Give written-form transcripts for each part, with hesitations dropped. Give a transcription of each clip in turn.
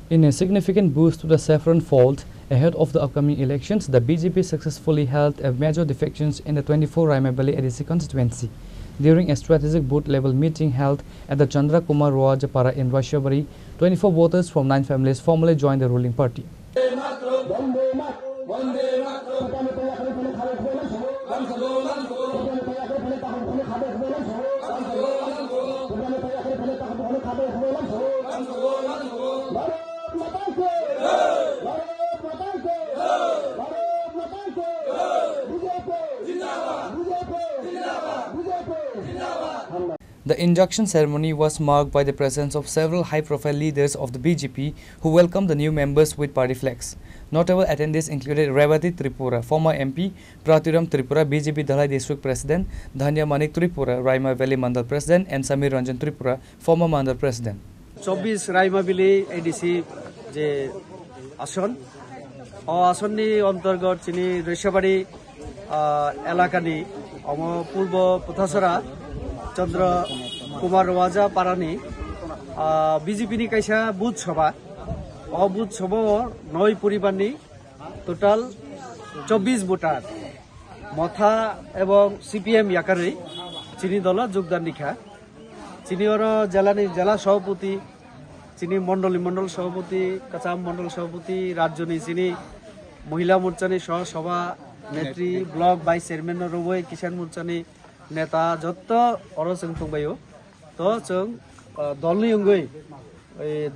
In a significant boost to the saffron fold ahead of the upcoming elections, the BJP successfully held a major defections in the 24 Raima Valley ADC constituency. During a strategic booth-level meeting held at the Chandra Kumar Roajapara in Vaishyabari, 24 voters from 9 families formally joined the ruling party. The induction ceremony was marked by the presence of several high-profile leaders of the BJP who welcomed the new members with party flags. Notable attendees included Revati Tripura, former MP, Pratiram Tripura, BJP Dhalai District President, Dhanya Manik Tripura, Raima Valley Mandal President, and Samir Ranjan Tripura, former Mandal President. 24 Raima Valley ADC je ason asonni অন্তর্গত চিনি রৈশবাড়ি এলাকানি পূর্ব পুথাসরা চন্দ্র কুমার ওয়াজা পারানি BJP নি কাইসা booth সভা booth সভা 9 পরিবারনি total 24 voter মথা এবং CPM ইয়াকারে চিনি দল যোগদান নিখা চিনি ওর জেলা সভাপতি চিনি মন্ডল সভাপতি কাচাম মন্ডল সভাপতি রাজ্যনি চিনি মহিলা মোর্চানি সহ সভা নেত্রী ব্লক ভাইস চেয়ারম্যান রবই কিষান মোর্চানি नेता जत्त अरो जों थंबायो तो जों दलनि अंगै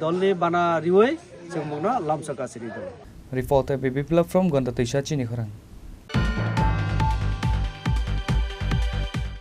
दलनि बाना रिवै जों मनो लामसाकासिनि दल Reporter Biplab from Gandhatisa Chinikhorang.